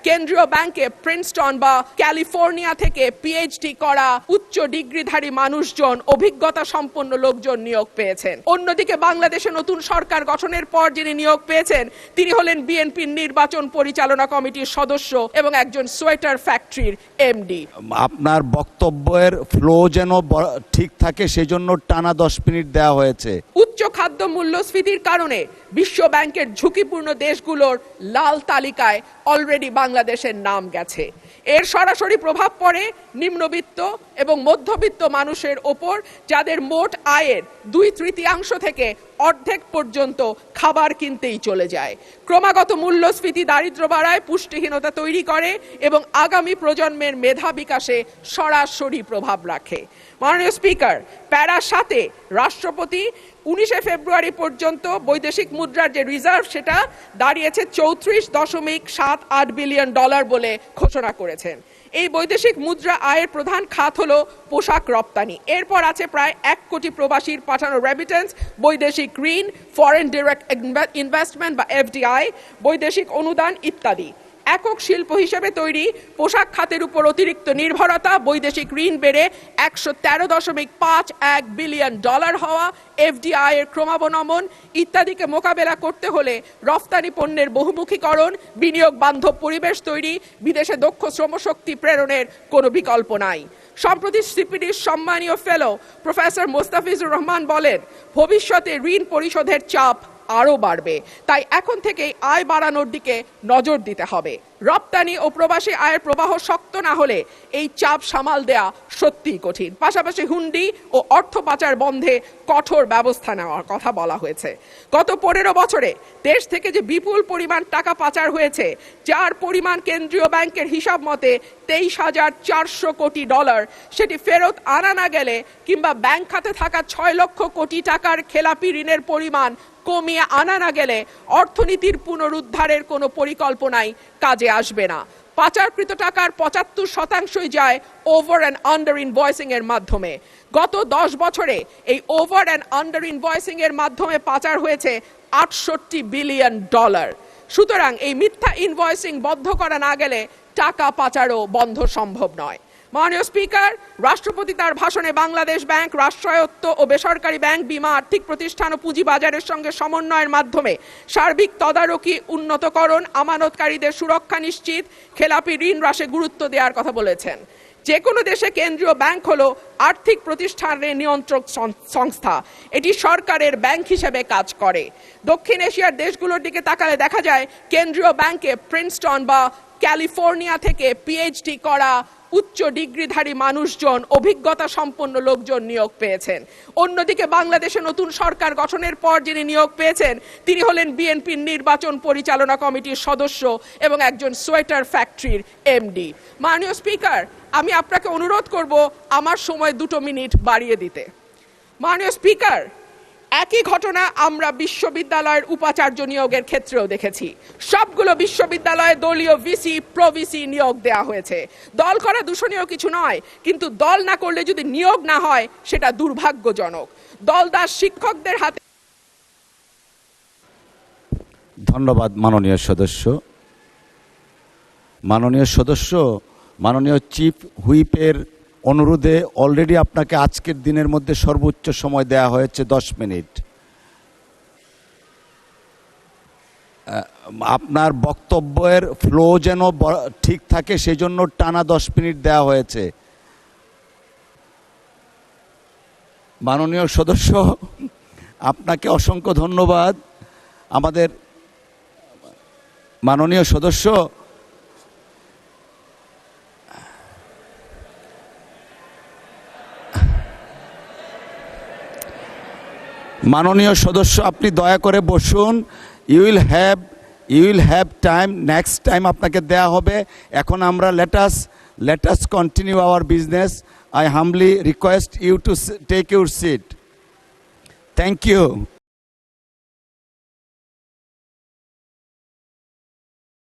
কেন্দ্রীয় ব্যাংকে প্রিন্সটন বা ক্যালিফোর্নিয়া থেকে পিএইচডি করা উচ্চ ডিগ্রিধারী মানুষজন, অভিজ্ঞতা সম্পন্ন লোকজন নিয়োগ পেয়েছেন। অন্যদিকে বাংলাদেশে নতুন সরকার গঠনের পর যিনি নিয়োগ পেয়েছেন তিনি হলেন বিএনপির নির্বাচন পরিচালনা কমিটির সদস্য এবং একজন সোয়েটার ফ্যাক্টরির এমডি। আপনার বক্তব্যের ফ্লো যেন ঠিক থাকে সেজন্য টানা 10 মিনিট দেওয়া হয়েছে। উচ্চ খাদ্য মূল্যস্ফীতির কারণে বিশ্ব ব্যাংকের ঝুঁকিপূর্ণ দেশগুলোর লাল তালিকায় অলরেডি বাংলাদেশের নাম গেছে। এর সরাসরি প্রভাব পড়ে নিম্নবিত্ত এবং মধ্যবিত্ত মানুষের ওপর, যাদের মোট আয়ের 2/3 থেকে অর্ধেক পর্যন্ত খাবার কিনতেই চলে যায়। ক্রমাগত মূল্যস্ফীতি দারিদ্র্য বাড়ায়, পুষ্টিহীনতা তৈরি করে এবং আগামী প্রজন্মের মেধা বিকাশে সরাসরি প্রভাব রাখে। মাননীয় স্পিকার, প্যারা 7-এ রাষ্ট্রপতি 19 ফেব্রুয়ারি পর্যন্ত বৈদেশিক মুদ্রার যে রিজার্ভ সেটা দাঁড়িয়েছে $34.78 বিলিয়ন বলে ঘোষণা করেছেন। এই বৈদেশিক মুদ্রা আয়ের প্রধান খাত হলো পোশাক রপ্তানি। এরপর আছে প্রায় 1 কোটি প্রবাসীর পাঠানো রেমিটেন্স, বৈদেশিক ঋণ, ফরেন ডিরেক্ট ইনভেস্টমেন্ট বা এফডিআই, বৈদেশিক অনুদান ইত্যাদি। একক শিল্প হিসেবে তৈরি পোশাক খাতের উপর অতিরিক্ত নির্ভরতা, বৈদেশিক ঋণ বেড়ে $113.51 বিলিয়ন হওয়া, এফডিআই এর ক্রমাবনমন ইত্যাদিকে মোকাবেলা করতে হলে রফতানি পণ্যের বহুমুখীকরণ, বিনিয়োগ বান্ধব পরিবেশ তৈরি, বিদেশে দক্ষ শ্রমশক্তি প্রেরণের কোনো বিকল্প নাই। সম্প্রতি সিপিডির সম্মানীয় ফেলো প্রফেসর মোস্তাফিজুর রহমান বলেন, ভবিষ্যতে ঋণ পরিশোধের চাপ আরও বাড়বে, তাই এখন থেকেই আয় বাড়ানোর দিকে নজর দিতে হবে। রপ্তানি ও প্রবাসী আয়ের প্রবাহ শক্ত না হলে এই চাপ সামাল দেয়া সত্যিই কঠিন। পাশাপাশি হুন্ডি ও অর্থ পাচার বন্ধে কঠোর ব্যবস্থা নেওয়ার কথা বলা হয়েছে। গত 15 বছরে দেশ থেকে যে বিপুল পরিমাণ টাকা পাচার হয়েছে, যার পরিমাণ কেন্দ্রীয় ব্যাংকের হিসাব মতে $23,400 কোটি, সেটি ফেরত আনা না গেলে কিংবা ব্যাংক খাতে থাকা 6 লক্ষ কোটি টাকার খেলাপি ঋণের পরিমাণ কমিয়ে আনা না গেলে অর্থনীতির পুনরুদ্ধারের কোনো পরিকল্পনাই কাজে আসবে না। পাচারকৃত টাকার 75% যায় ওভার অ্যান্ড আন্ডার ইনভয়েসিং এর মাধ্যমে। গত 10 বছরে এই ওভার অ্যান্ড আন্ডার ইনভয়েসিং এর মাধ্যমে পাচার হয়েছে $68 বিলিয়ন। সুতরাং এই মিথ্যা ইনভয়েসিং বন্ধ করা না গেলে টাকা পাচারও বন্ধ সম্ভব নয়। মাননীয় স্পিকার, রাষ্ট্রপতি তার ভাষণে বাংলাদেশ ব্যাংক, রাষ্ট্রায়ত্ত ও বেসরকারি ব্যাংক, বীমা, আর্থিক প্রতিষ্ঠান ও পুঁজিবাজারের সঙ্গে সমন্বয়ের মাধ্যমে সার্বিক তদারকি উন্নতকরণ, আমানতকারীদের সুরক্ষা নিশ্চিত, খেলাপি ঋণ হ্রাসে গুরুত্ব দেওয়ার কথা বলেছেন। যে কোনো দেশে কেন্দ্রীয় ব্যাংক হলো আর্থিক প্রতিষ্ঠানের নিয়ন্ত্রক সংস্থা, এটি সরকারের ব্যাংক হিসেবে কাজ করে। দক্ষিণ এশিয়ার দেশগুলোর দিকে তাকালে দেখা যায় কেন্দ্রীয় ব্যাংকে প্রিন্সটন বা ক্যালিফোর্নিয়া থেকে পিএইচডি করা উচ্চ ডিগ্রিধারী মানুষজন, অভিজ্ঞতা সম্পন্ন লোকজন নিয়োগ পেয়েছেন। অন্যদিকে বাংলাদেশে নতুন সরকার গঠনের পর যিনি নিয়োগ পেয়েছেন তিনি হলেন বিএনপির নির্বাচন পরিচালনা কমিটির সদস্য এবং একজন সোয়েটার ফ্যাক্টরির এমডি। মাননীয় স্পিকার, আমি আপনাকে অনুরোধ করব আমার সময় 2 মিনিট বাড়িয়ে দিতে। মাননীয় স্পিকার, একই ঘটনা আমরা বিশ্ববিদ্যালয়ের উপাচার্য নিয়োগের ক্ষেত্রেও দেখেছি। সবগুলো বিশ্ববিদ্যালয়ে দলীয় ভিসি, প্রভিসি নিয়োগ দেওয়া হয়েছে। দল করা দূষণীয় কিছু নয়, কিন্তু দল না করলে যদি নিয়োগ না হয় সেটা দুর্ভাগ্যজনক। দলদাস শিক্ষকদের হাতে। ধন্যবাদ মাননীয় সদস্য। মাননীয় চিফ হুইপের অনুরোধে অলরেডি আপনাকে আজকের দিনের মধ্যে সর্বোচ্চ সময় দেয়া হয়েছে 10 মিনিট। আপনার বক্তব্যের ফ্লো যেন ঠিক থাকে সেজন্য টানা 10 মিনিট দেওয়া হয়েছে। মাননীয় সদস্য, আপনাকে অসংখ্য ধন্যবাদ। আমাদের মাননীয় সদস্য, আপনি দয়া করে বসুন। You will have time, next time আপনাকে দেয়া হবে। এখন আমরা let us continue our business. I humbly request you to take your seat. Thank you.